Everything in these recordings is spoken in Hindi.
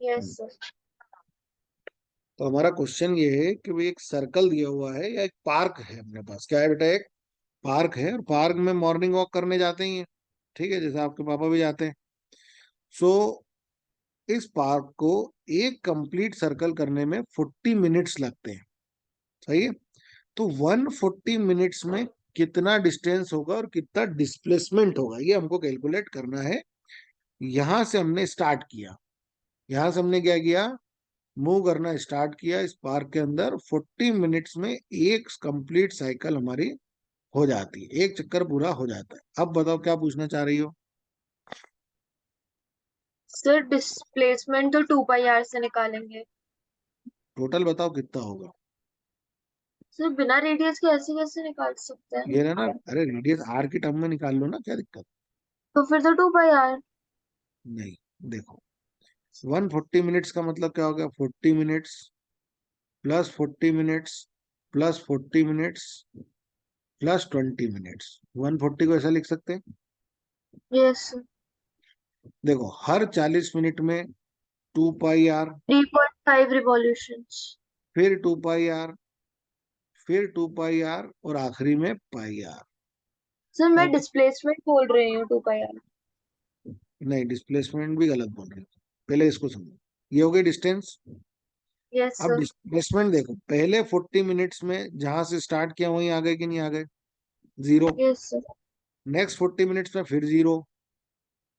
Yes sir. तो हमारा क्वेश्चन ये है कि भाई एक सर्कल दिया हुआ है या एक पार्क है अपने पास। क्या है बेटा? एक पार्क है, और पार्क में मॉर्निंग वॉक करने जाते ही हैं, ठीक है, जैसे आपके पापा भी जाते हैं। सो इस पार्क को एक कंप्लीट सर्कल करने में 40 मिनट्स लगते हैं, सही है। तो 140 मिनट्स में कितना डिस्टेंस होगा और कितना डिस्प्लेसमेंट होगा, ये हमको कैलकुलेट करना है। यहां से हमने स्टार्ट किया, यहां से हमने क्या किया, मूव करना स्टार्ट किया इस पार्क के अंदर। 40 मिनट्स में एक कंप्लीट साइकिल हमारी हो जाती है, एक चक्कर पूरा हो जाता है। अब बताओ क्या पूछना चाह रही हो? सर डिस्प्लेसमेंट तो 2 पाई आर से निकालेंगे। टोटल बताओ कितना होगा। सर बिना रेडियस के ऐसे कैसे निकाल सकते हैं? ये ना, अरे रेडियस आर की टर्म में निकाल लो ना, क्या दिक्कत? तो फिर तो 2 पाई आर। नहीं, देखो, 140 मिनट्स का मतलब क्या हो गया? 40 minutes plus 40 minutes plus 40 minutes plus 20 minutes. 140 को ऐसा लिख सकते हैं। यस। देखो, हर 40 मिनट में 2 पाई आर, 3.5 रिवॉल्यूशंस। फिर 2 पाई आर, फिर 2 पाई आर, और आखिरी में पाई आर। सर मैं अब डिस्प्लेसमेंट बोल रही हूँ 2 पाई आर। नहीं, डिस्प्लेसमेंट भी गलत बोल रहे हो, पहले इसको समझो। ये हो गई डिस्टेंस। यस अब सर। डिस्प्लेसमेंट देखो, पहले 40 मिनट्स में जहां से स्टार्ट किया वहीं आ गए कि नहीं आ गए? Zero. Yes sir. Next 40 minutes में फिर जीरो,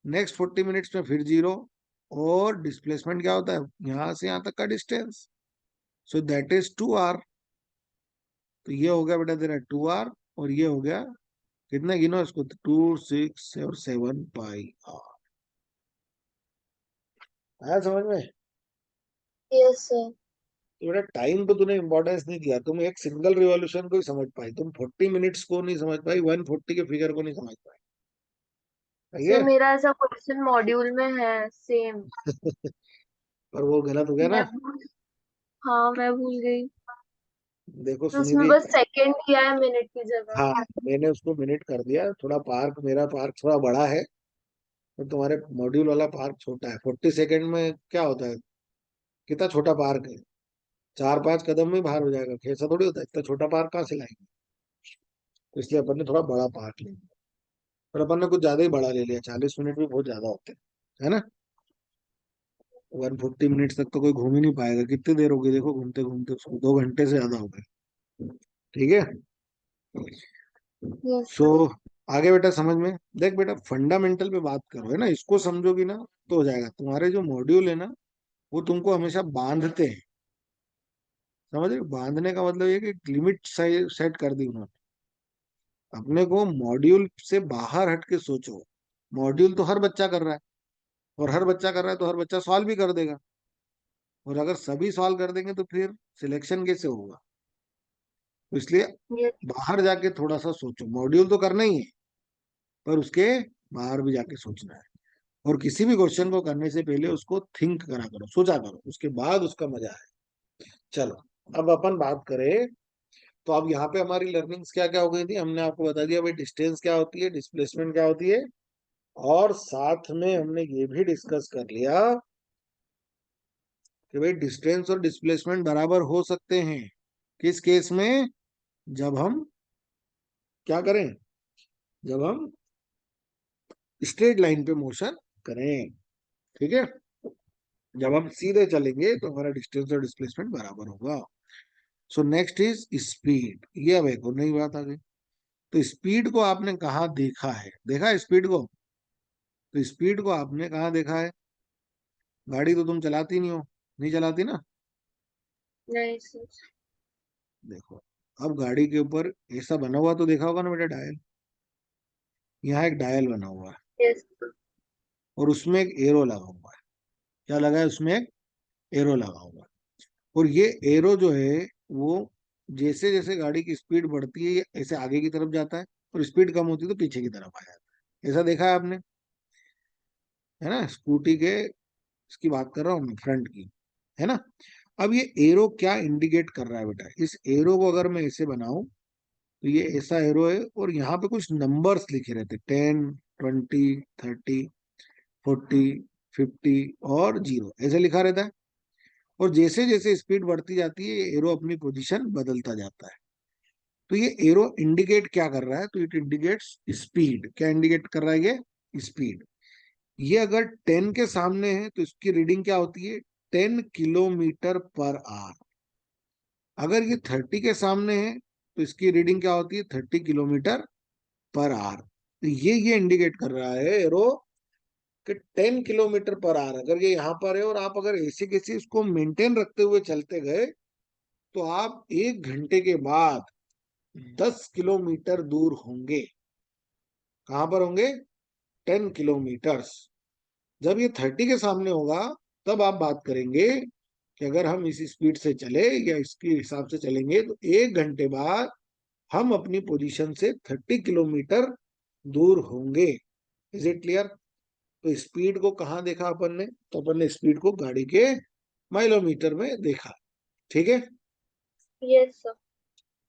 नेक्स्ट 40 मिनट्स में फिर जीरो। और डिस्प्लेसमेंट क्या होता है? यहां से यहां तक का distance. So that is 2 R. तो ये हो गया बेटा तेरा 2 आर, और ये हो गया, कितना गिनो इसको, 2, 6 और 7 पाई आर। आया समझ में? Yes sir. तो बेटा टाइम को तूने इंपॉर्टेंस नहीं दिया, तुम एक सिंगल रिवॉल्यूशन को ही समझ पाई, तुम 40 मिनट्स को नहीं समझ पाई, 140 के फिगर को नहीं समझ पाई। सही सर है। मेरा ऐसा क्वेश्चन मॉड्यूल में है सेम। पर वो गलत हो गया मैं ना। भूल हाँ मैं भूल गई। देखो तो उसमें सुनिधि, बस सेकंड किया है मिनट की जगह। हाँ, मैंने उसको मिनट कर दिया थोड़ा। पार्क, मेरा पार्क थोड़ा बड़ा है, और तुम्हारे मॉड्यूल वाला पार्क छोटा है। 40 सेकेंड में क्या होता है? कितना छोटा पार्क है, 4-5 कदम में बाहर हो जाएगा। ऐसा थोड़ी होता है, इतना छोटा पार्क कहाँ से लाएंगे? तो इसलिए अपन ने थोड़ा बड़ा पार्क ले लिया। पर अपन ने कुछ ज्यादा ही बड़ा ले लिया, 40 मिनट भी बहुत ज्यादा होते हैं, है ना। 140 मिनट्स तक तो कोई घूम ही नहीं पाएगा। कितनी देर होगी देखो, घूमते घूमते उसको 2 घंटे से ज्यादा हो गए। ठीक है। Yes so sir. आगे बेटा समझ में। देख बेटा, फंडामेंटल पे बात करो, है ना, इसको समझोगी ना तो हो जाएगा। तुम्हारे जो मॉड्यूल है ना, वो तुमको हमेशा बांधते हैं। समझ रहे हो? बांधने का मतलब ये कि लिमिट सेट कर दी उन्होंने। अपने को मॉड्यूल से बाहर हट के सोचो। मॉड्यूल तो हर बच्चा कर रहा है, और हर बच्चा कर रहा है तो हर बच्चा सॉल्व भी कर देगा। और अगर सभी सॉल्व कर देंगे तो फिर सिलेक्शन कैसे होगा? तो इसलिए यस। बाहर जाके थोड़ा सा सोचो। मॉड्यूल तो करना ही है, पर उसके बाहर भी जाके सोचना है। और किसी भी क्वेश्चन को करने से पहले उसको थिंक करा करो, सोचा करो, उसके बाद उसका मजा है। चलो, अब अपन बात करें। तो अब यहाँ पे हमारी लर्निंग्स क्या क्या हो गई थी, हमने आपको बता दिया भाई डिस्टेंस क्या होती है, डिस्प्लेसमेंट क्या होती है। और साथ में हमने ये भी डिस्कस कर लिया कि भाई डिस्टेंस और डिस्प्लेसमेंट बराबर हो सकते हैं। किस केस में? जब हम क्या करें? जब हम स्ट्रेट लाइन पे मोशन करें, ठीक है। जब हम सीधे चलेंगे तो हमारा डिस्टेंस और डिस्प्लेसमेंट बराबर होगा। So next is speed. ये अब एक और नई बात आ गई। तो स्पीड को आपने कहाँ देखा है? देखा है स्पीड को? तो स्पीड को आपने कहाँ देखा है? गाड़ी तो तुम चलाती नहीं हो, नहीं चलाती ना। नहीं सर। देखो, अब गाड़ी के ऊपर ऐसा बना हुआ तो देखा होगा ना बेटा, डायल। यहाँ एक डायल बना हुआ है, यस। और उसमें एक एरो लगा हुआ है। क्या लगा है उसमें? एक एरो लगा हुआ है। और ये एरो जो है, वो जैसे जैसे गाड़ी की स्पीड बढ़ती है ये ऐसे आगे की तरफ जाता है, और स्पीड कम होती है तो पीछे की तरफ आ जाता है। ऐसा देखा है आपने? है ना, स्कूटी के, इसकी बात कर रहा हूँ मैं, फ्रंट की, है ना। अब ये एरो क्या इंडिकेट कर रहा है बेटा? इस एरो को अगर मैं ऐसे बनाऊं, तो ये ऐसा एरो है, और यहाँ पे कुछ नंबर्स लिखे रहते, 10, 20, 30, 40, 50 और 0 ऐसे लिखा रहता है। और जैसे जैसे स्पीड बढ़ती जाती है एरो अपनी पोजीशन बदलता जाता है। तो ये एरो इंडिकेट क्या कर रहा है, तो इट इंडिकेट्स स्पीड। क्या इंडिकेट कर रहा है ये? स्पीड। ये अगर 10 के सामने है तो इसकी रीडिंग क्या होती है? 10 किलोमीटर पर आवर। अगर ये 30 के सामने है तो इसकी रीडिंग क्या होती है? 30 किलोमीटर पर आवर। तो ये इंडिकेट कर रहा है एरो कि 10 किलोमीटर पर आवर अगर ये यहाँ पर है, और आप अगर ऐसे कैसे इसको मेंटेन रखते हुए चलते गए तो आप 1 घंटे के बाद 10 किलोमीटर दूर होंगे। कहां पर होंगे? 10 किलोमीटर्स। जब ये 30 के सामने होगा तब आप बात करेंगे कि अगर हम इस स्पीड से चले या इसके हिसाब से चलेंगे तो 1 घंटे बाद हम अपनी पोजीशन से 30 किलोमीटर दूर होंगे। Is it clear? तो स्पीड को कहाँ देखा अपन ने? तो अपन ने स्पीड को गाड़ी के माइलोमीटर में देखा। ठीक है। Yes sir.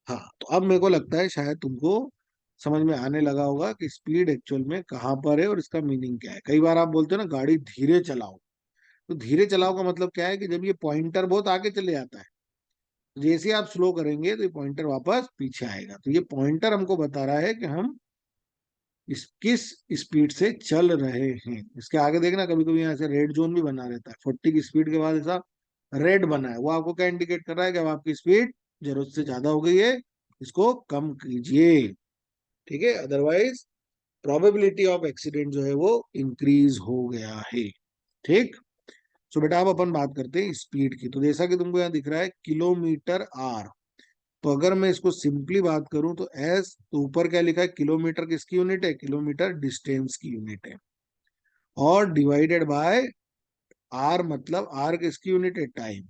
हाँ, तो अब मेरे को लगता है शायद तुमको समझ में आने लगा होगा कि स्पीड एक्चुअल में कहाँ पर है और इसका मीनिंग क्या है। कई बार आप बोलते हो ना गाड़ी धीरे चलाओ, तो धीरे चलाओ का मतलब क्या है कि जब ये पॉइंटर बहुत आगे चले जाता है, जैसे ही आप स्लो करेंगे तो ये पॉइंटर वापस पीछे आएगा। तो ये पॉइंटर हमको बता रहा है कि हम किस स्पीड से चल रहे हैं। इसके आगे देखना कभी कभी यहाँ से रेड जोन भी बना रहता है, 40 की स्पीड के बाद ऐसा रेड बना है, वो आपको क्या इंडिकेट कर रहा है कि अब आपकी स्पीड जरूरत से ज्यादा हो गई है, इसको कम कीजिए। ठीक है, अदरवाइज प्रोबेबिलिटी ऑफ एक्सीडेंट जो है वो इंक्रीज हो गया है। ठीक। सो बेटा अब अपन बात करते हैं स्पीड की। तो जैसा कि तुमको यहाँ दिख रहा है किलोमीटर/आवर, तो अगर मैं इसको सिंपली बात करूं तो एस, तो ऊपर क्या लिखा है? किलोमीटर किसकी यूनिट है? किलोमीटर डिस्टेंस की यूनिट है। और डिवाइडेड बाय आर, मतलब आर किसकी यूनिट है? टाइम।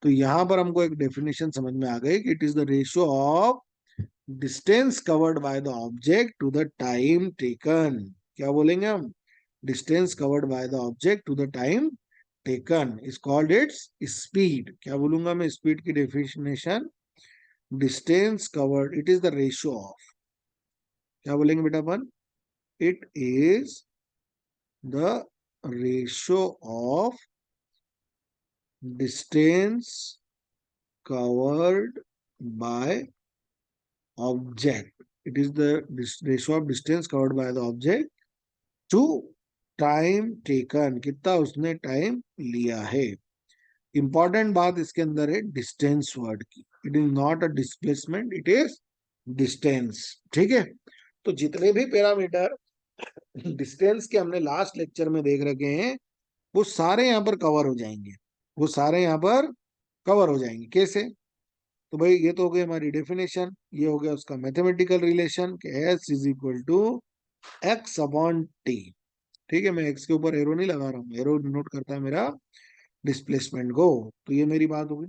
तो यहां पर हमको एक डेफिनेशन समझ में आ गई कि it is the ratio of distance covered by the object to the time taken. क्या बोलेंगे हम? Distance covered by the object to the time taken is called its speed. क्या बोलूंगा मैं स्पीड की definition? Distance covered, it is the ratio of, क्या बोलेंगे बेटा अपन? It is the ratio of distance covered by object. It is the ratio of distance covered by the object to time taken, कितना उसने टाइम लिया है। इंपॉर्टेंट बात इसके अंदर है डिस्टेंस वर्ड की। It is not a displacement, it is distance. ठीक है। तो जितने भी पैरामीटर डिस्टेंस के हमने लास्ट लेक्चर में देख रखे हैं वो सारे यहाँ पर कवर हो जाएंगे। वो सारे यहाँ पर कवर हो जाएंगे। कैसे? तो भाई ये तो हो गई हमारी डेफिनेशन, ये हो गया उसका मैथमेटिकल रिलेशन कि S is equal to X upon T. ठीक है, मैं एक्स के ऊपर एरो नहीं लगा रहा हूँ, एरो डिनोट करता है मेरा डिस्प्लेसमेंट को। तो ये मेरी बात होगी।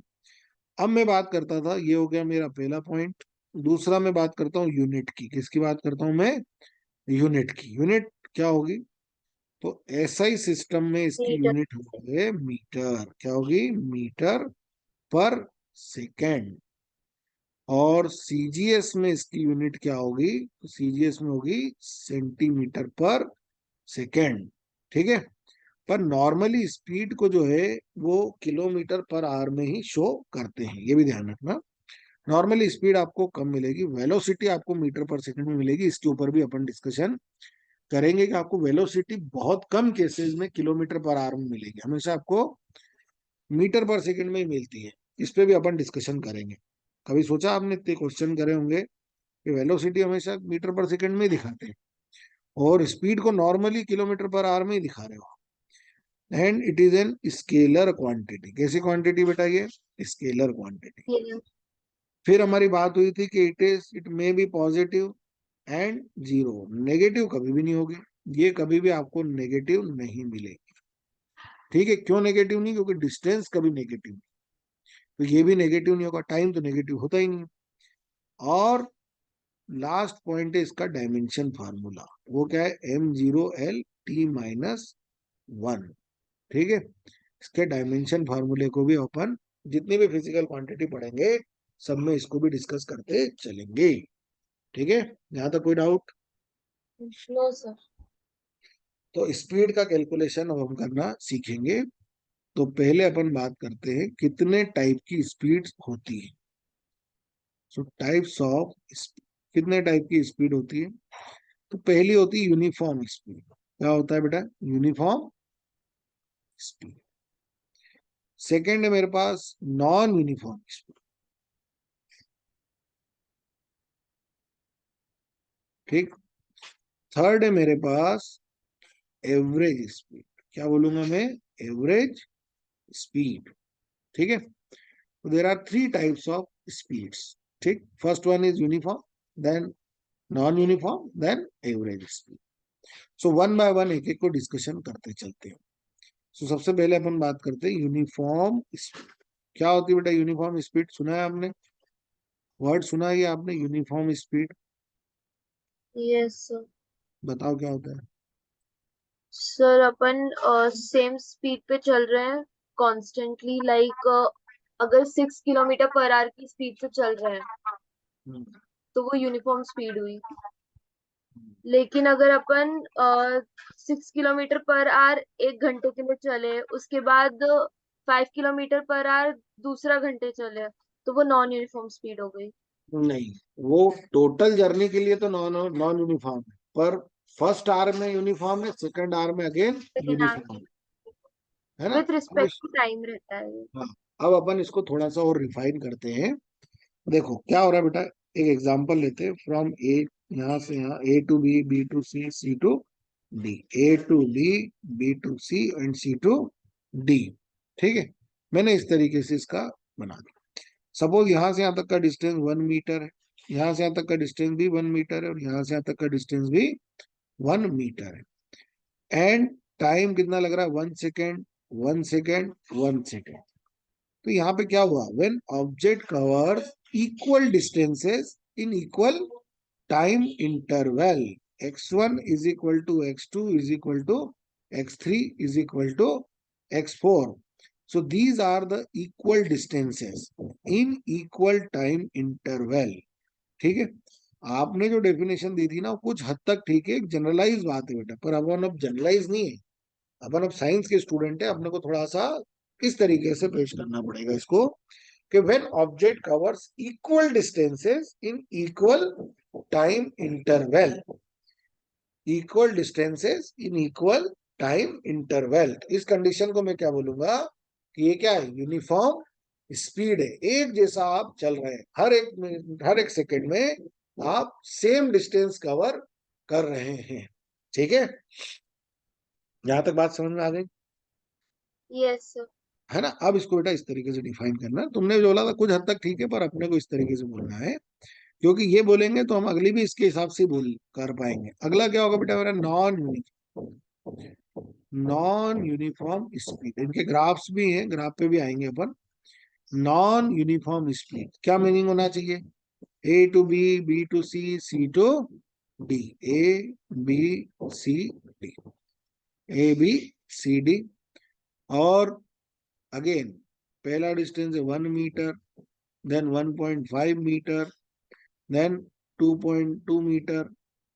अब मैं बात करता था, ये हो गया मेरा पहला पॉइंट। दूसरा मैं बात करता हूँ यूनिट की। किसकी बात करता हूँ मैं? यूनिट की। यूनिट क्या होगी? तो एसआई सिस्टम में इसकी मीटर। यूनिट होगी मीटर। क्या होगी? मीटर पर सेकेंड। और सीजीएस में इसकी यूनिट क्या होगी? तो सीजीएस में होगी सेंटीमीटर पर सेकेंड। ठीक है। पर नॉर्मली स्पीड को जो है वो किलोमीटर/आवर में ही शो करते हैं, ये भी ध्यान रखना। नॉर्मली स्पीड आपको कम मिलेगी, वेलोसिटी आपको मीटर पर सेकंड में मिलेगी। इसके ऊपर भी अपन डिस्कशन करेंगे कि आपको वेलोसिटी बहुत कम केसेस में किलोमीटर/आवर में मिलेगी, हमेशा आपको मीटर पर सेकंड में ही मिलती है। इस पे भी अपन डिस्कशन करेंगे। कभी सोचा आपने, इतने क्वेश्चन करे होंगे कि वेलोसिटी हमेशा मीटर पर सेकंड में ही दिखाते हैं और स्पीड को नॉर्मली किलोमीटर/आवर में ही दिखा रहे हो। And it is an scalar quantity. कैसी क्वांटिटी बेटा? ये स्केलर क्वांटिटी। फिर हमारी बात हुई थी कि it may be positive and zero. Negative कभी भी नहीं होगी, ये कभी भी आपको नेगेटिव नहीं मिलेगी। ठीक है। क्यों नेगेटिव नहीं? क्योंकि डिस्टेंस कभी नेगेटिव नहीं, तो ये भी नेगेटिव नहीं होगा। टाइम तो नेगेटिव होता ही नहीं। और लास्ट पॉइंट है इसका डायमेंशन फार्मूला। वो क्या है? m0l t-1। ठीक है। इसके डायमेंशन फार्मूले को भी अपन जितनी भी फिजिकल क्वांटिटी पढ़ेंगे सब में इसको भी डिस्कस करते चलेंगे। ठीक है, यहाँ तक कोई डाउट? No sir. तो स्पीड का कैलकुलेशन अब हम करना सीखेंगे। तो पहले अपन बात करते हैं कितने टाइप की स्पीड होती है। सो टाइप्स ऑफ, कितने टाइप की स्पीड होती है। तो पहली होती है यूनिफॉर्म स्पीड। क्या होता है बेटा? Uniform speed. सेकेंड है मेरे पास नॉन यूनिफॉर्म स्पीड। ठीक। थर्ड है मेरे पास एवरेज स्पीड। क्या बोलूंगा मैं? Average speed. ठीक है। तो there are three types of speeds. ठीक। First one is uniform, then non uniform, then average speed. So one by one एक एक को डिस्कशन करते चलते हैं। सो सबसे पहले अपन बात करते हैं यूनिफॉर्म स्पीड। क्या होती है बेटा यूनिफॉर्म स्पीड? सुना है आपने? वर्ड सुना है आपने, यूनिफॉर्म स्पीड? यस बताओ क्या होता है। सर, अपन सेम स्पीड पे चल रहे हैं कॉन्स्टेंटली, लाइक अगर 6 किलोमीटर पर आवर की स्पीड से चल रहे हैं हम्म, तो वो यूनिफॉर्म स्पीड हुई। लेकिन अगर अपन 6 किलोमीटर पर आवर 1 घंटे के लिए चले, उसके बाद 5 किलोमीटर पर आवर दूसरा घंटे चले, तो वो नॉन यूनिफॉर्म स्पीड हो गई। नहीं, वो टोटल जर्नी के लिए तो नॉन नॉन यूनिफॉर्म है, पर फर्स्ट आवर में यूनिफॉर्म है, सेकंड आवर में अगेन लेकिन यूनिफॉर्म है ना। विथ रिस्पेक्ट टू टाइम रहता है ये। हाँ, अब अपन इसको थोड़ा सा और रिफाइन करते हैं। देखो क्या हो रहा है बेटा, एक एग्जांपल लेते हैं। फ्रॉम ए, यहाँ से यहाँ, A to B, B to C, C to D, A to B, B to C and C to D. ठीक है। मैंने इस तरीके से इसका बना दिया। सपोज यहाँ से यहाँ तक का डिस्टेंस 1 मीटर है, यहाँ से यहाँ तक का डिस्टेंस भी 1 मीटर है, और यहाँ से यहाँ तक का डिस्टेंस भी 1 मीटर है। एंड टाइम कितना लग रहा है? 1 सेकेंड, 1 सेकेंड, 1 सेकेंड। तो यहाँ पे क्या हुआ? When object covers equal distances in equal time interval, x1 is equal to x2 is equal to x3 is equal to x4। So these are the equal distances in equal time interval। ठीक है। आपने जो डेफिनेशन दी थी ना, वो कुछ हद तक ठीक है, एक जनरलाइज बात है बेटा, पर अपन अब जनरलाइज नहीं है। अपन अब साइंस के स्टूडेंट है, अपने को थोड़ा सा इस तरीके से पेश करना पड़ेगा इसको, कि when object covers equal distances in equal time interval, equal distances in equal time interval, इस कंडीशन को मैं क्या बोलूंगा कि ये क्या है? यूनिफॉर्म स्पीड है। एक जैसा आप चल रहे हैं, हर एक सेकंड में आप सेम डिस्टेंस कवर कर रहे हैं। ठीक है। यहां तक बात समझ में आ गई यस है ना? अब इसको बेटा इस तरीके से डिफाइन करना है। तुमने जो बोला था कुछ हद तक ठीक है, पर अपने को इस तरीके से बोलना है, क्योंकि ये बोलेंगे तो हम अगली भी इसके हिसाब से बोल कर पाएंगे। अगला क्या होगा बेटा मेरा? Non uniform. Non uniform speed, इनके ग्राफ्स भी हैं, ग्राफ पे भी आएंगे अपन। नॉन यूनिफॉर्म स्पीड क्या मीनिंग होना चाहिए? A to B, B to C, C to D, A B C D, A B C D. और अगेन पहला डिस्टेंस है 1 metre, then 1.5 metre, then 2.2 metre.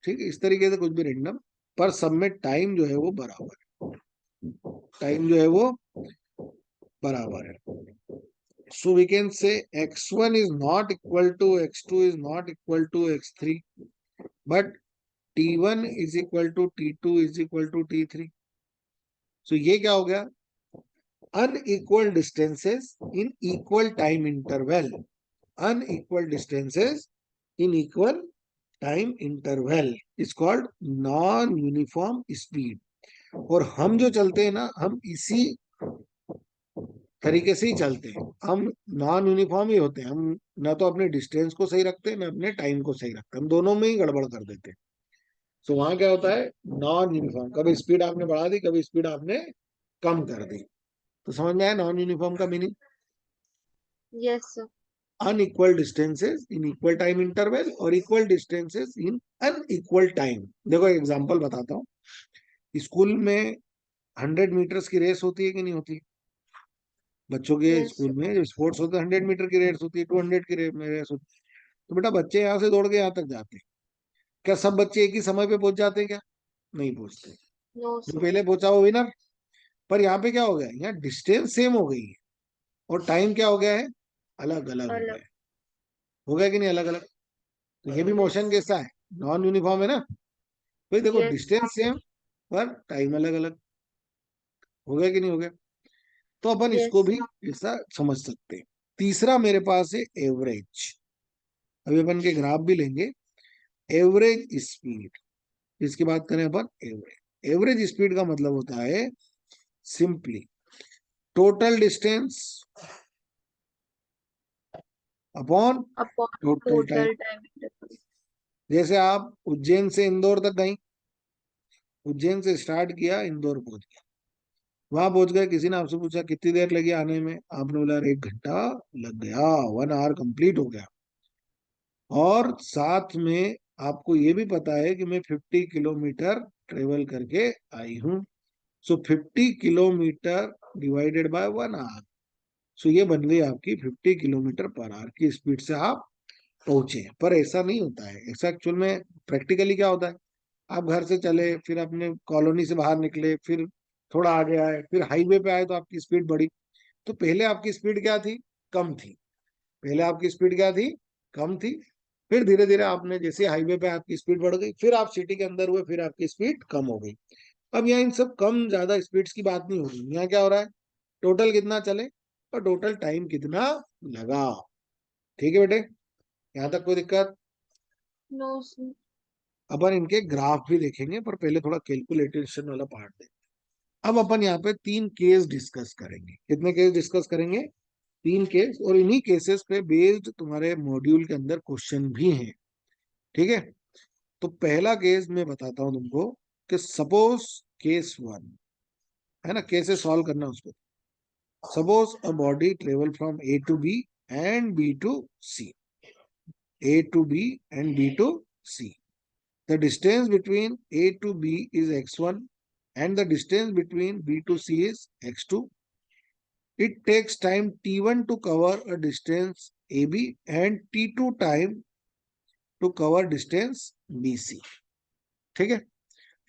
ठीक है। इस तरीके से कुछ भी रेंडम, पर सब में टाइम जो है वो बराबर है, टाइम जो है वो बराबर है। So we can say x1 is not equal to x2 is not equal to x3, but t1 is equal to t2 is equal to t3। So ये क्या हो गया? Unequal distances in equal time interval, unequal distances in equal time interval is called non uniform speed। और हम जो चलते हैं ना, हम इसी तरीके से ही चलते हैं। हम नॉन यूनिफॉर्म ही होते हैं। हम ना तो अपने डिस्टेंस को सही रखते हैं, ना अपने टाइम को सही रखते हैं, हम दोनों में ही गड़बड़ कर देते हैं। तो वहां क्या होता है? नॉन यूनिफॉर्म, कभी स्पीड आपने बढ़ा दी, कभी स्पीड आपने कम कर दी। तो समझ में आया नॉन यूनिफॉर्म का meaning? Yes unequal distances in equal time interval और equal distances in unequal time. देखो एग्जांपल बताता हूँ। स्कूल में 100 मीटर्स की रेस होती है कि नहीं होती? बच्चों के यस स्कूल में जो स्पोर्ट्स होते हैं, 100 मीटर की रेस होती है, 200 की रेस होती है। तो बेटा बच्चे यहाँ से दौड़ के यहाँ तक जाते हैं। क्या सब बच्चे एक ही समय पे पहुंच जाते हैं क्या? नहीं पहुंचते। नो जो सर। पहले पहुंचा वो विनर। पर यहाँ पे क्या हो गया, यहाँ डिस्टेंस सेम हो गई है और टाइम क्या हो गया है, अलग अलग हो गया अलग। है। हो गया कि नहीं अलग अलग? तो ये भी यस। मोशन कैसा है, नॉन यूनिफॉर्म है ना। भाई देखो यस। डिस्टेंस सेम पर टाइम अलग अलग। हो गया कि नहीं हो गया? तो अपन इसको यस। भी ऐसा समझ सकते हैं। तीसरा मेरे पास है एवरेज। अभी अपन के ग्राफ भी लेंगे। एवरेज स्पीड, इसकी बात करें अपन एवरेज। एवरेज स्पीड का मतलब होता है simply total distance upon upon total time. Total time interval. जैसे आप उज्जैन से इंदौर तक गई, उज्जैन से स्टार्ट किया, इंदौर पहुंच गया, वहां पहुंच गए, किसी ने आपसे पूछा कितनी देर लगी आने में, आपने बोला 1 घंटा लग गया, 1 आवर कंप्लीट हो गया। और साथ में आपको ये भी पता है कि मैं 50 किलोमीटर ट्रेवल करके आई हूँ। सो 50 किलोमीटर डिवाइडेड बाय 1 आवर, सो ये बन गई आपकी 50 किलोमीटर पर आवर की स्पीड से आप पहुंचे। पर ऐसा नहीं होता है, ऐसा एक्चुअल में प्रैक्टिकली क्या होता है, आप घर से चले, फिर अपने कॉलोनी से बाहर निकले, फिर थोड़ा आगे आए, फिर हाईवे पे आए तो आपकी स्पीड बढ़ी। तो पहले आपकी स्पीड क्या थी, कम थी। पहले आपकी स्पीड क्या थी, कम थी। फिर धीरे धीरे आपने जैसे हाईवे पे आपकी स्पीड बढ़ गई, फिर आप सिटी के अंदर हुए, फिर आपकी स्पीड कम हो गई। अब यहाँ इन सब कम ज्यादा स्पीड्स की बात नहीं हो रही, यहाँ क्या हो रहा है, टोटल कितना चले और टोटल टाइम कितना लगा। ठीक है बेटे, यहाँ तक कोई दिक्कत? No sir. अपन इनके ग्राफ भी देखेंगे, पर पहले थोड़ा कैलकुलेशन वाला पार्ट देखें। अब अपन यहाँ पे 3 केस डिस्कस करेंगे। कितने केस डिस्कस करेंगे? 3 केस, और इन्हीं केसेस पे बेस्ड तुम्हारे मॉड्यूल के अंदर क्वेश्चन भी हैं। ठीक है, तो पहला केस मैं बताता हूं तुमको कि सपोज केस 1 है ना, कैसे सॉल्व करना है उसको। Suppose a body travel from A to B and B to C, A to B and B to C. The distance between A to B is x1 and the distance between B to C is x2. It takes time t1 to cover a distance AB and t2 time to cover distance BC. ठीक है,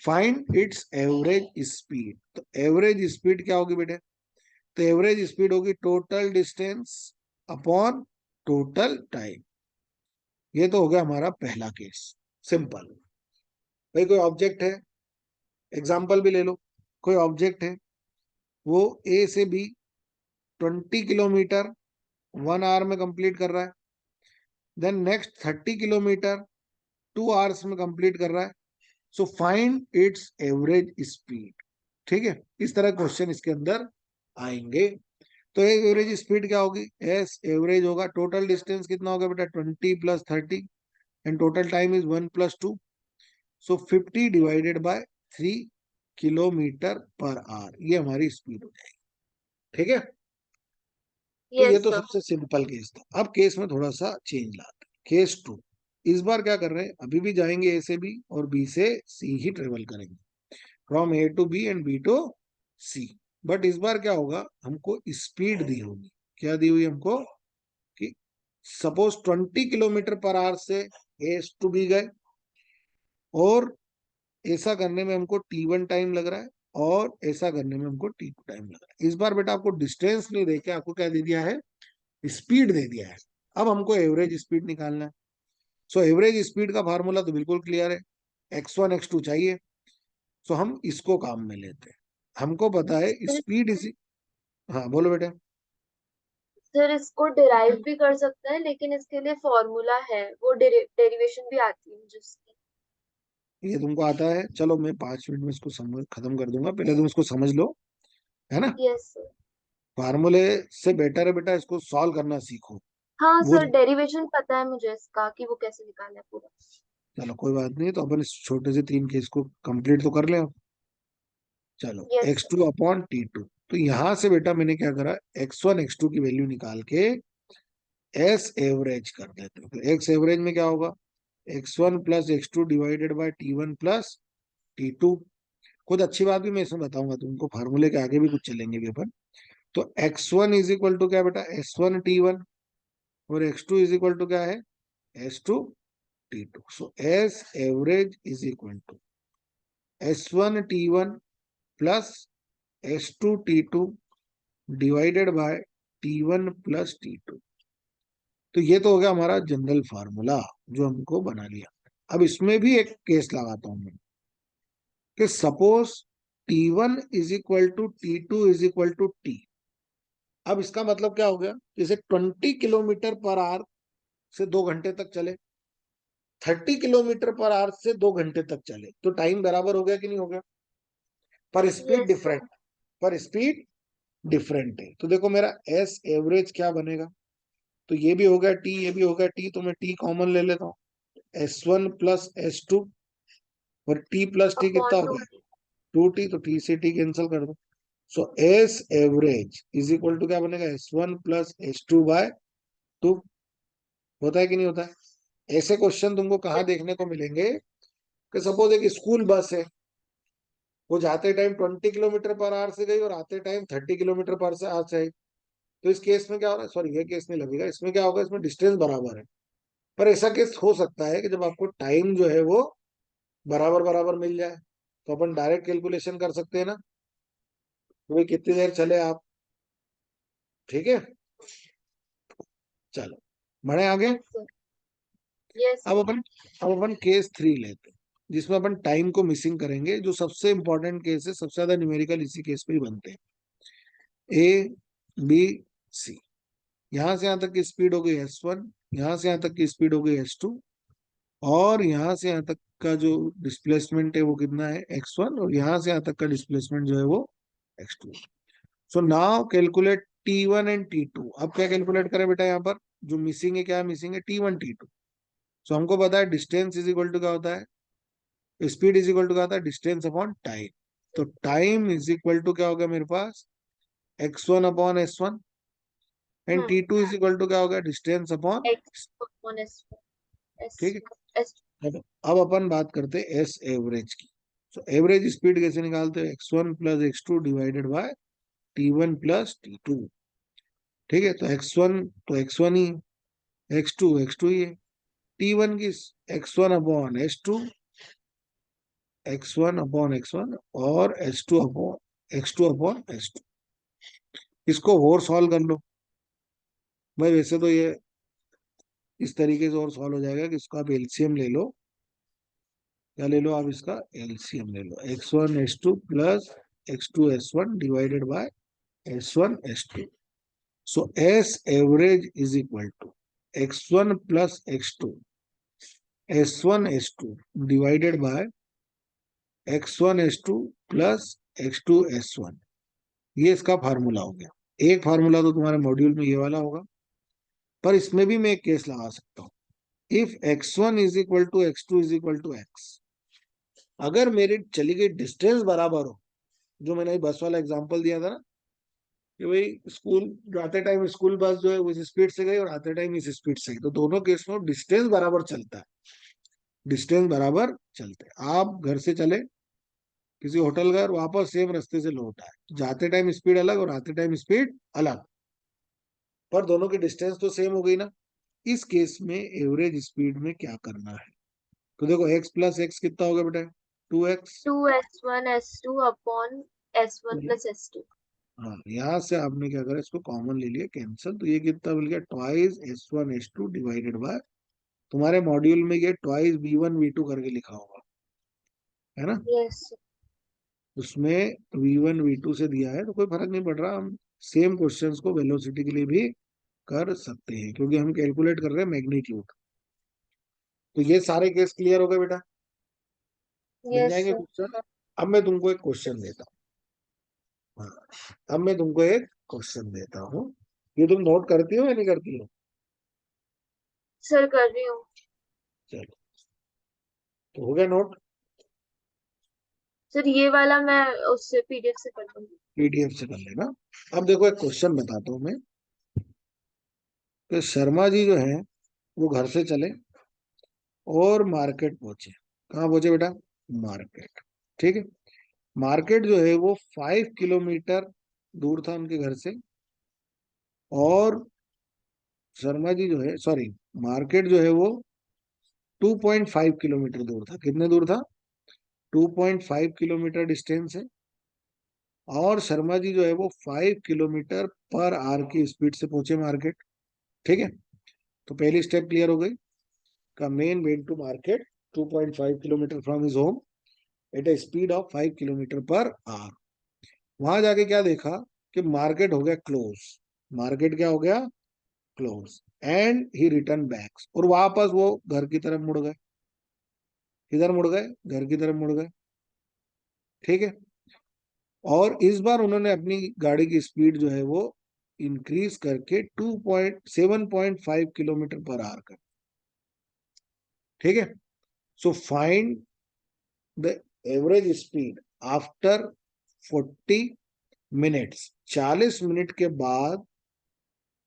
फाइंड इट्स एवरेज स्पीड। तो एवरेज स्पीड क्या होगी बेटे? तो एवरेज स्पीड होगी total distance upon total time. ये तो हो गया हमारा पहला केस, सिंपल। भाई कोई ऑब्जेक्ट है, एग्जाम्पल भी ले लो। कोई ऑब्जेक्ट है, वो ए से बी 20 किलोमीटर 1 आवर में कंप्लीट कर रहा है, देन नेक्स्ट 30 किलोमीटर 2 आवर्स में कंप्लीट कर रहा है। So find its average speed. ठीक है, इस तरह क्वेश्चन इसके अंदर आएंगे। तो एवरेज स्पीड क्या होगी, एस एवरेज होगा, टोटल डिस्टेंस कितना होगा बेटा, 20 + 30, and total time is 1 + 2, so 50/3 kilometre per our, ये हमारी स्पीड हो जाएगी। ठीक है, तो ये यस तो सर। सबसे सिंपल केस था। अब केस में थोड़ा सा चेंज लाते हैं, केस 2। इस बार क्या कर रहे हैं, अभी भी जाएंगे ए से बी और बी से सी ही ट्रेवल करेंगे, from A to B and B to C. But इस बार क्या होगा, हमको स्पीड दी होगी। क्या दी हुई हमको, कि सपोज 20 किलोमीटर पर आवर से ए टू बी गए, और ऐसा करने में हमको t1 टाइम लग रहा है, और ऐसा करने में हमको t2 टाइम लग रहा है। इस बार बेटा आपको डिस्टेंस नहीं देके आपको क्या दे दिया है, स्पीड दे दिया है। अब हमको एवरेज स्पीड निकालना है। सो एवरेज स्पीड का फार्मूला तो बिल्कुल क्लियर है, x1 x2 चाहिए। सो हम इसको काम में लेते हैं। हमको पता है सर, स्पीड इज, हाँ बोलो बेटा। सर इसको डिराइव भी कर सकते हैं, लेकिन इसके लिए फॉर्मूला है, वो डेरिवेशन भी आती है मुझे उसकी। ये तुमको आता है, चलो मैं 5 मिनट में इसको समझ खत्म कर दूंगा, पहले तुम इसको समझ लो, है ना। Yes sir. फार्मूले से बेटर है बेटा इसको सॉल्व करना सीखो। हाँ वो सर, डेरिवेशन पता है मुझे इसका कि वो कैसे निकालना है पूरा। चलो कोई बात नहीं, तो अपन इस छोटे से 3 केस को कंप्लीट तो कर ले अब। चलो yes x sir. Two upon t2। तो यहां से बेटा मैंने क्या करा, x1 x2 की वैल्यू निकाल के एस एवरेज कर देते हैं। तो एक्स एवरेज में क्या होगा, x1 + x2 divided by t1 + t2। खुद अच्छी बात भी मैं इसमें बताऊंगा तुमको, फार्मूले के आगे भी कुछ चलेंगे भी अपन। तो x1 इज इक्वल टू क्या बेटा, s1 t1, और x2 इज इक्वल टू क्या है, s2 t2। So S average is equal to S1 T1 plus S2 T2 divided by T1 + T2। तो ये तो हो गया हमारा जनरल फार्मूला जो हमको बना लिया। अब इसमें भी एक केस लगाता हूं मैं कि सपोज T1 = T2 = T। अब इसका मतलब क्या हो गया, जैसे 20 km/h से 2 घंटे तक चले, 30 km/h से 2 घंटे तक चले, तो टाइम बराबर हो गया कि नहीं हो गया? पर स्पीड यस सर। डिफरेंट, पर स्पीड डिफरेंट है। तो देखो मेरा एस एवरेज क्या बनेगा, तो ये भी हो गया टी, ये भी हो गया टी, तो मैं टी कॉमन ले लेता हूँ। S1 + S2, और टी प्लस टी कितना अपॉन हो टू गया? 2T, तो टी से टी कैंसिल कर दो। So S average is equal to क्या बनेगा? S1 + S2/2। होता है कि नहीं होता है? ऐसे क्वेश्चन तुमको कहाँ देखने को मिलेंगे कि सपोज एक स्कूल बस है, वो जाते टाइम 20 km/h से गई और आते टाइम 30 km/h से आई। तो इस केस में क्या हो रहा है, सॉरी ये केस नहीं लगेगा, इसमें क्या होगा, इसमें डिस्टेंस बराबर है। पर ऐसा केस हो सकता है कि जब आपको टाइम जो है वो बराबर बराबर मिल जाए, तो अपन डायरेक्ट कैलकुलेशन कर सकते हैं ना, तो भाई कितनी देर चले आप। ठीक है, चलो बढ़े आगे। Yes sir. यस अब सर। अपन अब अपन केस 3 लेते हैं, जिसमें अपन टाइम को मिसिंग करेंगे। जो सबसे इंपॉर्टेंट केस है, सबसे ज्यादा न्यूमेरिकल इसी केस पे ही बनते हैं। A B C, यहाँ से यहाँ तक की स्पीड हो गई S1, यहाँ से यहाँ तक की स्पीड हो गई S2, और यहाँ से यहाँ तक का जो डिस्प्लेसमेंट है वो कितना है? X1, और यहाँ से यहाँ तक का डिस्प्लेसमेंट जो है वो X2। So now calculate T1 and T2। अब क्या कैलकुलेट करें बेटा? यहाँ पर जो मिसिंग है, क्या मिसिंग है? T1 T2। सो हमको पता है डिस्टेंस इज इक्वल टू क्या होता है, स्पीड इज इक्वल टू क्या होता है? Distance upon time. तो टाइम इज इक्वल टू क्या होगा मेरे पास? X1/S1, and hmm. T2 is equal to क्या होगा? Distance upon. X upon S. S. ठीक है, एस। अब अपन बात करते हैं एस एवरेज की। सो एवरेज स्पीड कैसे निकालते हैं? X1 + X2 divided by T1 + T2। ठीक है, तो X1 ही, X2 ही है। T1 की X1/S1 और X2/S2। इसको और सॉल्व कर लो भाई। वैसे तो ये इस तरीके से और सॉल्व हो जाएगा कि इसको आप एलसीएम ले लो। क्या ले लो आप? इसका एलसीएम ले लो। X1/S2 plus X2/S1 divided by S1/S2। So S average is equal to X1 + X2 S1/S2 divided by X1/S2 plus X2/S1। ये इसका फार्मूला हो गया। एक फार्मूला तो तुम्हारे मॉड्यूल में ये वाला होगा, पर इसमें भी मैं एक केस लगा सकता हूँ। इफ X1 = X2 = X, अगर मेरी चली गई डिस्टेंस बराबर हो, जो मैंने बस वाला एग्जांपल दिया था ना, कि भाई स्कूल जाते टाइम स्कूल बस जो है उस स्पीड से गई और आते टाइम इस स्पीड से गई, तो दोनों केस में डिस्टेंस बराबर चलता है। डिस्टेंस बराबर चलते हैं। आप घर से चले, किसी होटल गए और वापस सेम रास्ते से लौट आए, जाते टाइम स्पीड अलग और आते टाइम स्पीड अलग, पर दोनों की डिस्टेंस तो सेम हो गई ना। इस केस में एवरेज स्पीड में क्या करना है? तो देखो X + X कितना हो गया बेटा? 2X। 2S1S2 upon S1 + S2। हाँ, यहाँ से आपने क्या करा, इसको कॉमन ले लिया, कैंसिल, तो ये कितना मिल गया? ट्वाइस S1/S2 डिवाइडेड बाय, तुम्हारे मॉड्यूल में ये ट्वाइस V1 V2 करके लिखा होगा, है ना? यस। उसमें V1 V2 से दिया है, तो कोई फर्क नहीं पड़ रहा। हम सेम क्वेश्चंस को वेलोसिटी के लिए भी कर सकते हैं, क्योंकि हम कैलकुलेट कर रहे हैं मैग्नीट्यूड। तो ये सारे केस क्लियर हो गए बेटा? बन यस जाएंगे सर। क्वेश्चन। अब मैं तुमको एक क्वेश्चन देता हूँ। हाँ, अब मैं तुमको एक क्वेश्चन देता हूँ। ये तुम नोट करती हो या नहीं करती हो? सर कर रही हूँ। चलो, तो हो गया नोट? सर ये वाला मैं उससे पीडीएफ से कर दूंगी। पीडीएफ से कर लेना। अब देखो एक क्वेश्चन बताता हूँ मैं, कि शर्मा जी जो है वो घर से चले और मार्केट पहुंचे। कहाँ पहुंचे बेटा? मार्केट। ठीक है, मार्केट जो है वो 5 किलोमीटर दूर था उनके घर से, और शर्मा जी जो है, सॉरी, मार्केट जो है वो 2.5 किलोमीटर दूर था। कितने दूर था? 2.5 किलोमीटर डिस्टेंस है, और शर्मा जी जो है वो 5 किलोमीटर पर आवर की स्पीड से पहुंचे मार्केट। ठीक है, तो पहली स्टेप क्लियर हो गई का man went to market 2.5 kilometre from his home at a speed of 5 kilometre per hour. वहां जाके क्या देखा कि मार्केट हो गया क्लोज, मार्केट क्या हो गया close, and he return backs, और वापस वो घर की तरफ मुड़ गए। किधर मुड़ गए? घर की तरफ मुड़ गए। ठीक है, और इस बार उन्होंने अपनी गाड़ी की स्पीड जो है वो इंक्रीज करके 7.5 किलोमीटर पर आवर कर। ठीक है, so find the average speed after 40 minutes. 40 minute के बाद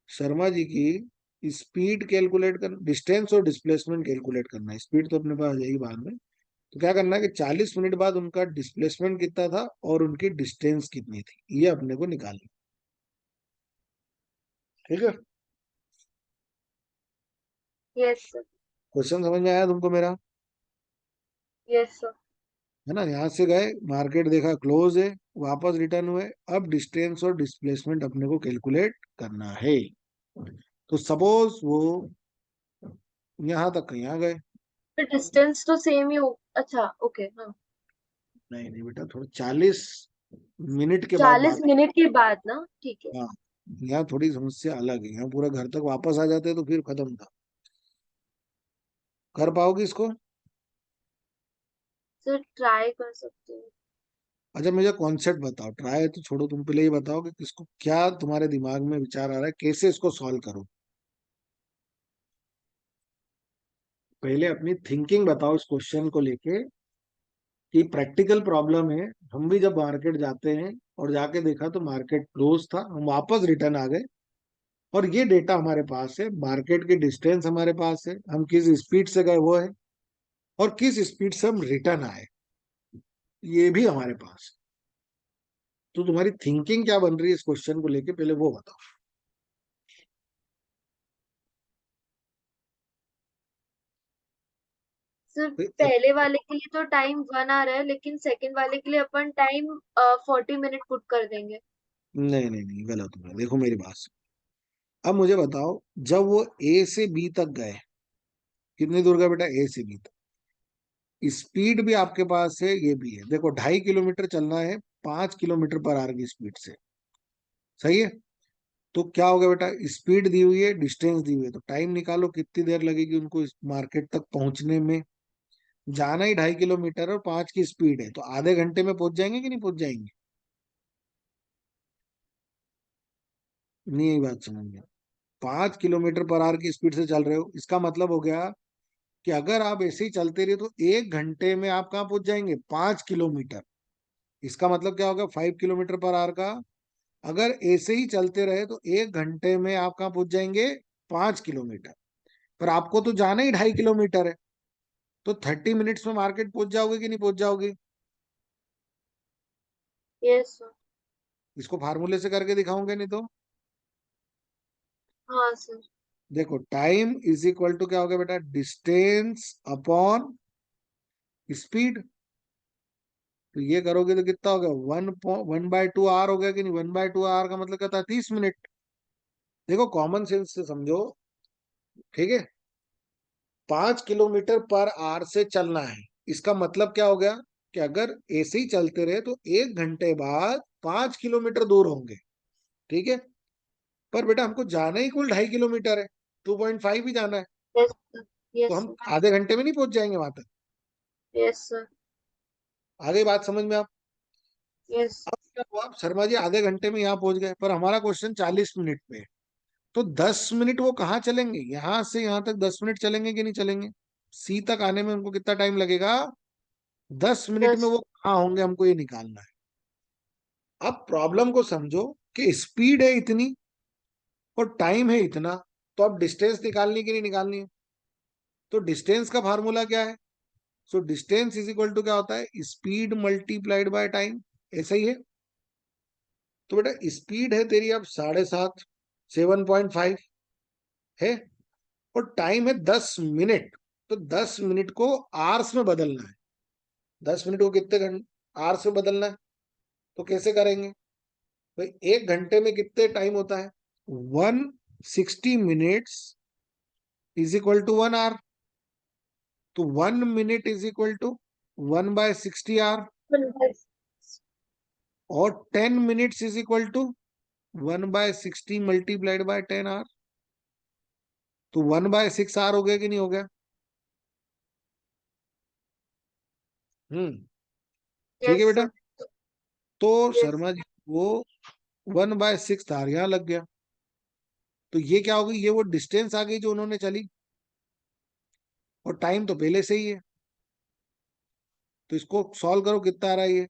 शर्मा जी की स्पीड कैलकुलेट कर, डिस्टेंस और डिस्प्लेसमेंट कैलकुलेट करना है। स्पीड तो अपने पास आ जाएगी बाद में। तो क्या करना है कि 40 मिनट बाद उनका डिस्प्लेसमेंट कितना था और उनकी डिस्टेंस कितनी थी, ये अपने को निकालना। ठीक है, यस सर। क्वेश्चन समझ में आया तुमको मेरा? Yes sir. है ना, यहाँ से गए, मार्केट देखा क्लोज है, वापस रिटर्न हुए, अब डिस्टेंस और डिस्प्लेसमेंट अपने को कैलकुलेट करना है। तो सपोज वो यहाँ तक यहाँ गए। तो डिस्टेंस तो सेम ही हो, अच्छा ओके हाँ। नहीं नहीं बेटा, थोड़ा 40 मिनट के बाद 40 मिनट के बाद ना, ठीक है। हाँ, यहाँ थोड़ी समस्या अलग है, यहाँ पूरा घर तक वापस आ जाते तो फिर खत्म था। कर पाओगे इसको? सर ट्राई कर सकते हो। अच्छा, मुझे कॉन्सेप्ट बताओ, ट्राई तो छोड़ो, तुम पहले ही बताओ कि इसको क्या तुम्हारे दिमाग में विचार आ रहा है, कैसे इसको सॉल्व करो। पहले अपनी थिंकिंग बताओ इस क्वेश्चन को लेके, कि प्रैक्टिकल प्रॉब्लम है। हम भी जब मार्केट जाते हैं और जाके देखा तो मार्केट क्लोज था, हम वापस रिटर्न आ गए, और ये डेटा हमारे पास है, मार्केट की डिस्टेंस हमारे पास है, हम किस स्पीड से गए वो है, और किस स्पीड से हम रिटर्न आए ये भी हमारे पास है। तो तुम्हारी थिंकिंग क्या बन रही है इस क्वेश्चन को लेके, पहले वो बताओ। सर नहीं पहले वाले के लिए तो टाइम 1 आवर है, लेकिन सेकंड वाले के लिए अपन टाइम 40 मिनट पुट कर देंगे। नहीं नहीं, गलत हो, देखो मेरी बात सुनो। अब मुझे बताओ, जब वो ए से बी तक गए, कितनी दूर गए बेटा ए से बी तक? स्पीड भी आपके पास है, ये भी है, देखो 2.5 किलोमीटर चलना है 5 किलोमीटर पर आवर की स्पीड से। सही है, तो क्या हो गया बेटा, स्पीड दी हुई है, डिस्टेंस दी हुई है, तो टाइम निकालो कितनी देर लगेगी उनको इस मार्केट तक पहुंचने में। जाना ही 2.5 किलोमीटर और 5 की स्पीड है, तो आधे घंटे में पहुंच जाएंगे कि नहीं पहुंच जाएंगे? नहीं, यही बात समझ में। 5 किलोमीटर पर आवर की स्पीड से चल रहे हो, इसका मतलब हो गया कि अगर आप ऐसे ही चलते रहे तो 1 घंटे में आप कहाँ पहुंच जाएंगे? 5 किलोमीटर। इसका मतलब क्या होगा 5 किलोमीटर पर आवर का? अगर ऐसे ही चलते रहे तो 1 घंटे में आप कहाँ पहुंच जाएंगे? 5 किलोमीटर। पर आपको तो जाना ही 2.5 किलोमीटर है, तो 30 मिनट्स में मार्केट पहुंच जाओगे कि नहीं पहुंच जाओगे? Yes sir. इसको फार्मूले से करके दिखाऊंगे नहीं तो। हाँ सर। देखो, टाइम इज इक्वल टू क्या होगा बेटा, डिस्टेंस अपॉन स्पीड। तो ये करोगे तो कितना होगा, 1/2 आवर हो गया कि नहीं? 1/2 आवर का मतलब क्या था, 30 मिनट। देखो कॉमन सेंस से समझो। ठीक है, 5 किलोमीटर पर आवर से चलना है, इसका मतलब क्या हो गया कि अगर ऐसे ही चलते रहे तो 1 घंटे बाद 5 किलोमीटर दूर होंगे। ठीक है, पर बेटा हमको जाना ही कुल 2.5 किलोमीटर है, 2.5 ही जाना है, यस सर। तो यस हम सर। आधे घंटे में नहीं पहुंच जाएंगे वहां तक। Yes sir. आगे बात समझ में आप? यस। अब क्या हुआ, शर्मा जी आधे घंटे में यहाँ पहुंच गए, पर हमारा क्वेश्चन 40 मिनट पे है। तो 10 मिनट वो कहाँ चलेंगे, यहां से यहां तक 10 मिनट चलेंगे कि नहीं चलेंगे? सी तक आने में उनको कितना टाइम लगेगा? 10 मिनट में 10। वो कहाँ होंगे, हमको ये निकालना है। अब प्रॉब्लम को समझो कि स्पीड है इतनी और टाइम है इतना, तो अब डिस्टेंस निकालनी कि नहीं निकालनी है? तो डिस्टेंस का फार्मूला क्या है? So distance is equal to क्या होता है, स्पीड मल्टीप्लाइड बाय टाइम। ऐसा ही है। तो बेटा स्पीड है तेरी अब 7.5, 7.5 है, और टाइम है 10 मिनट, तो 10 मिनट को आवर्स में बदलना है। 10 मिनट को कितने घंटे आवर से बदलना है, तो कैसे करेंगे भाई? 1 घंटे में कितने टाइम होता है? 160 minutes is equal to 1 hour. तो 1 minute is equal to 1/60 hour, 1/6। और 10 minutes is equal to 1/60 multiplied by 10 hour. तो 1/6 आवर हो गया कि नहीं हो गया? ठीक है यस बेटा। सर। तो यस। शर्मा जी वो 1/6 आवर यहाँ लग गया। तो ये क्या होगी? ये वो डिस्टेंस आ गई जो उन्होंने चली, और टाइम तो पहले से ही है। तो इसको सॉल्व करो, कितना आ रहा है ये?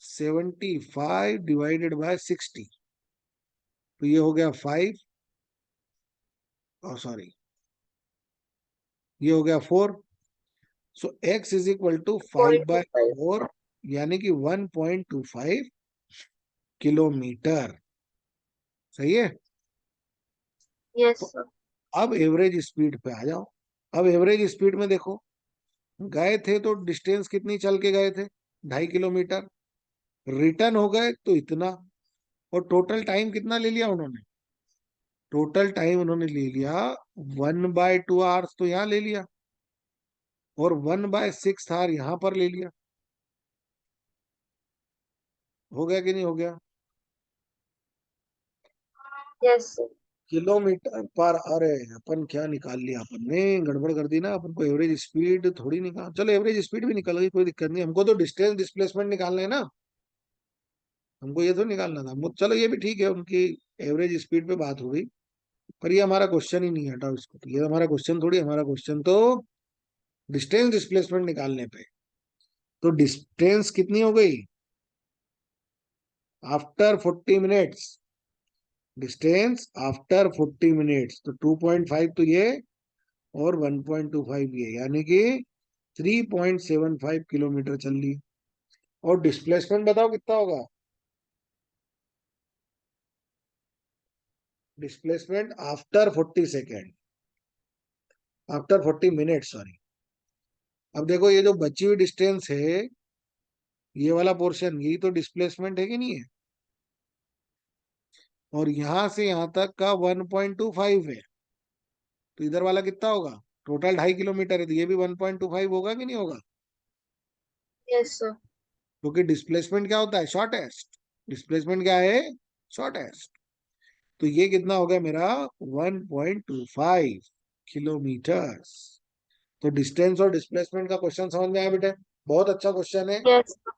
75/60। तो ये हो गया 5, और सॉरी, ये हो गया 4। So x is equal to five point two by five four यानी कि 1.25 किलोमीटर। सही है। यस तो सर। अब एवरेज स्पीड पे आ जाओ। अब एवरेज स्पीड में देखो, गए थे तो डिस्टेंस कितनी चल के गए थे? 2.5 किलोमीटर। रिटर्न हो गए तो इतना। और टोटल टाइम कितना ले लिया उन्होंने? टोटल टाइम उन्होंने ले लिया 1/2 आवर्स, तो यहाँ ले लिया, और 1/6 आवर यहाँ पर ले लिया। हो गया कि नहीं हो गया? Yes sir. किलोमीटर पर, अरे अपन क्या निकाल लिया, अपन ने गड़बड़ कर दी ना। अपन को एवरेज स्पीड थोड़ी निकाल, चलो एवरेज स्पीड भी निकल गई, कोई दिक्कत नहीं। हमको तो डिस्टेंस डिस्प्लेसमेंट निकालना है ना, हमको ये तो निकालना था चलो ये भी ठीक है, उनकी एवरेज स्पीड पे बात हो गई। पर ये हमारा क्वेश्चन ही नहीं, हटा इसको। तो ये हमारा क्वेश्चन थोड़ी, हमारा क्वेश्चन तो डिस्टेंस डिस्प्लेसमेंट निकालने पे। तो डिस्टेंस कितनी हो गई after 40 minutes? Distance after 40 minutes, तो 2.5 तो ये, और 1.25 ये, यानी कि 3.75 किलोमीटर चल ली। और डिस्प्लेसमेंट बताओ कितना होगा? Displacement after 40 second, after 40 minute sorry. अब देखो ये जो बची हुई डिस्टेंस है, ये वाला पोर्शन, यही तो डिस्प्लेसमेंट है कि नहीं है? और यहां से यहां तक का 1.25 है। तो इधर वाला कितना होगा? टोटल 2.5 किलोमीटर है, तो ये भी 1.25 होगा कि नहीं होगा? Yes sir. क्योंकि डिस्प्लेसमेंट क्या होता है? शॉर्टेस्ट। डिस्प्लेसमेंट क्या है? शॉर्टेस्ट। तो ये कितना हो गया मेरा? 1.25 किलोमीटर। तो डिस्टेंस और डिस्प्लेसमेंट का क्वेश्चन समझ में आया बेटे? बहुत अच्छा क्वेश्चन है, यस सर।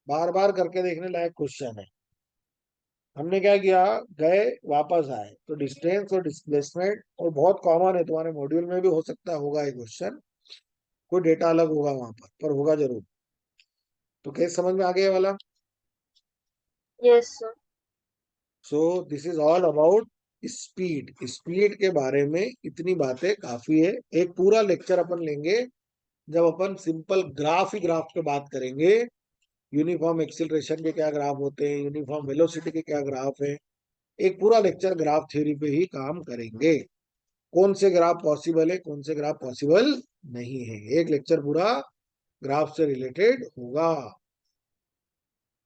बार बार करके देखने लायक क्वेश्चन है। हमने क्या किया, गए वापस आए, तो डिस्टेंस और डिस्प्लेसमेंट, और बहुत कॉमन है, तुम्हारे मॉड्यूल में भी हो सकता है होगा ये क्वेश्चन। कोई डेटा अलग होगा वहां पर होगा जरूर। तो कैसे समझ में आ गया ये वाला? Yes sir. So this is all about speed. Speed के बारे में इतनी बातें काफी है। एक पूरा लेक्चर अपन लेंगे जब अपन सिंपल ग्राफ ही ग्राफ पे बात करेंगे। यूनिफॉर्म एक्सिलरेशन के क्या ग्राफ होते हैं, यूनिफॉर्म वेलोसिटी के क्या ग्राफ है। एक पूरा लेक्चर ग्राफ थ्योरी पे ही काम करेंगे। कौन से ग्राफ पॉसिबल है, कौन से ग्राफ पॉसिबल नहीं है, एक लेक्चर पूरा ग्राफ से रिलेटेड होगा।